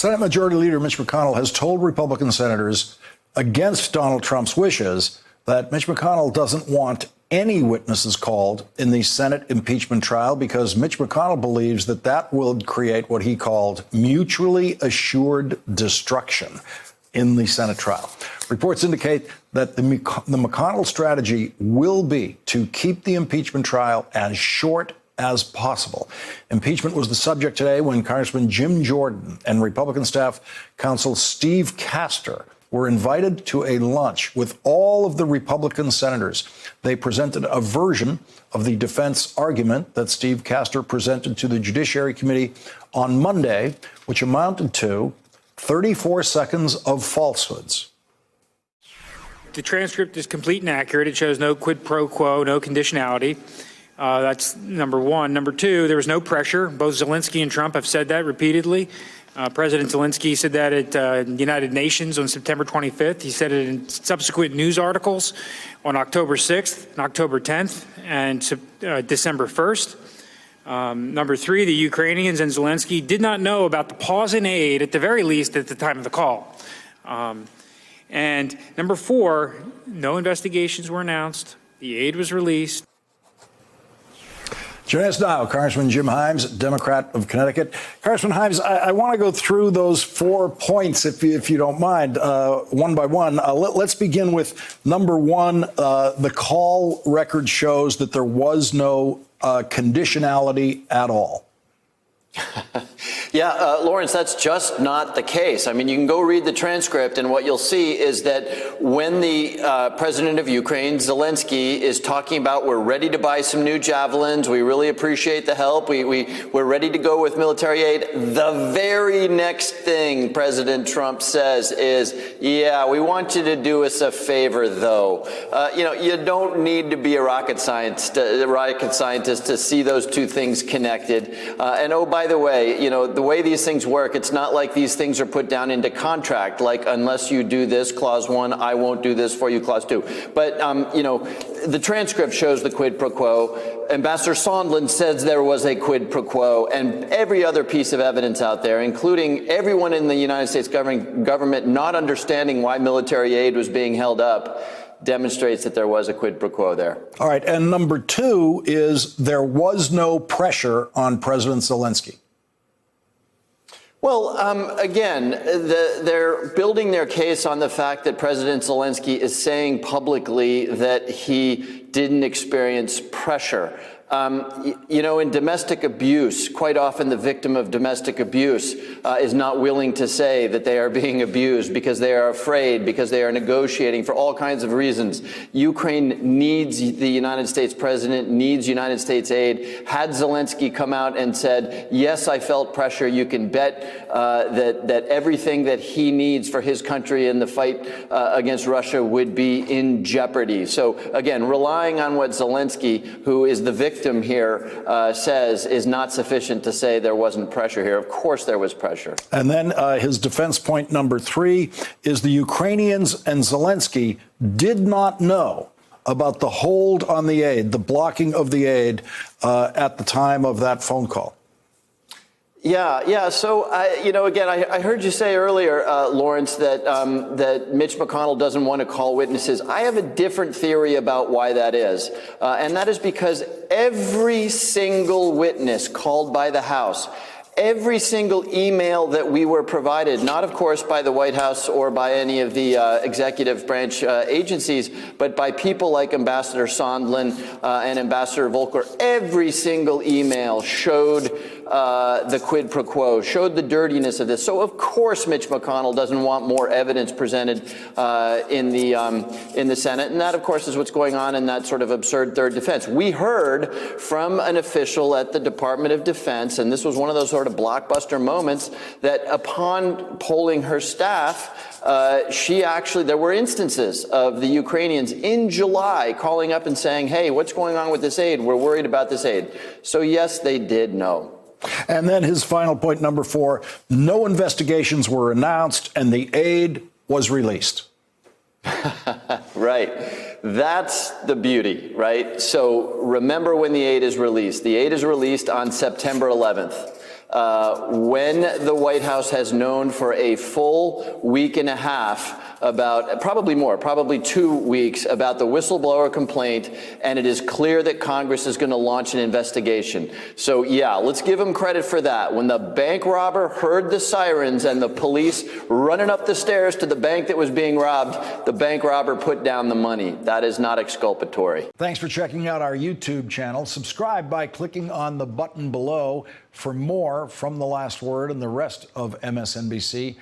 Senate Majority Leader Mitch McConnell has told Republican senators, against Donald Trump's wishes, that Mitch McConnell doesn't want any witnesses called in the Senate impeachment trial because Mitch McConnell believes that that will create what he called mutually assured destruction in the Senate trial. Reports indicate that the McConnell strategy will be to keep the impeachment trial as short as possible. Impeachment was the subject today when Congressman Jim Jordan and Republican staff counsel Steve Castor were invited to a lunch with all of the Republican senators. They presented a version of the defense argument that Steve Castor presented to the Judiciary Committee on Monday, which amounted to 34 seconds of falsehoods. The transcript is complete and accurate. It shows no quid pro quo, no conditionality. That's number one. Number two, there was no pressure. Both Zelensky and Trump have said that repeatedly. President Zelensky said that at the United Nations on September 25th. He said it in subsequent news articles on October 6th and October 10th and December 1st. Number three, the Ukrainians and Zelensky did not know about the pause in aid, at the very least, at the time of the call. And number four, no investigations were announced. The aid was released. Joining us now, Congressman Jim Himes, Democrat of Connecticut. Congressman Himes, I want to go through those 4 points, if you don't mind, one by one. Let's begin with number one. The call record shows that there was no conditionality at all. Yeah, Lawrence, that's just not the case. I mean, you can go read the transcript, and what you'll see is that when the president of Ukraine, Zelensky, is talking about we're ready to buy some new javelins, we really appreciate the help, we're ready to go with military aid, the very next thing President Trump says is, yeah, we want you to do us a favor, though. You don't need to be a rocket scientist to see those two things connected. And oh, by the way, the way these things work, it's not like these things are put down into contract, like unless you do this, clause 1, I won't do this for you, clause 2. But, the transcript shows the quid pro quo. Ambassador Sondland says there was a quid pro quo, and every other piece of evidence out there, including everyone in the United States government not understanding why military aid was being held up, demonstrates that there was a quid pro quo there. All right. And number two is there was no pressure on President Zelensky. Well, again, they're building their case on the fact that President Zelensky is saying publicly that he didn't experience pressure. In domestic abuse, quite often the victim of domestic abuse is not willing to say that they are being abused because they are afraid, because they are negotiating for all kinds of reasons. Ukraine needs the United States president, needs United States aid. Had Zelensky come out and said, yes, I felt pressure, you can bet that everything that he needs for his country in the fight against Russia would be in jeopardy. So, again, relying on what Zelensky, who is the victim here, says is not sufficient to say there wasn't pressure here. Of course there was pressure. And then his defense point number three is the Ukrainians and Zelensky did not know about the hold on the aid, the blocking of the aid at the time of that phone call. Yeah. So, again, I heard you say earlier, Lawrence, that Mitch McConnell doesn't want to call witnesses. I have a different theory about why that is. And that is because every single witness called by the House, every single email that we were provided, not, of course, by the White House or by any of the executive branch agencies, but by people like Ambassador Sondland and Ambassador Volker, every single email showed the quid pro quo, showed the dirtiness of this. So, of course, Mitch McConnell doesn't want more evidence presented in the Senate. And that, of course, is what's going on in that sort of absurd third defense. We heard from an official at the Department of Defense, and this was one of those sort of blockbuster moments, that upon polling her staff, there were instances of the Ukrainians in July calling up and saying, hey, what's going on with this aid? We're worried about this aid. So, yes, they did know. And then his final point, number four, no investigations were announced and the aid was released. Right. That's the beauty, right? So remember when the aid is released. The aid is released on September 11th. when the White House has known for a full week and a half about, probably more, probably 2 weeks, about the whistleblower complaint, and it is clear that Congress is going to launch an investigation. So yeah, let's give him credit for that. When the bank robber heard the sirens and the police running up the stairs to the bank that was being robbed, the bank robber put down the money. That is not exculpatory. Thanks for checking out our YouTube channel. Subscribe by clicking on the button below for more from The Last Word and the rest of MSNBC.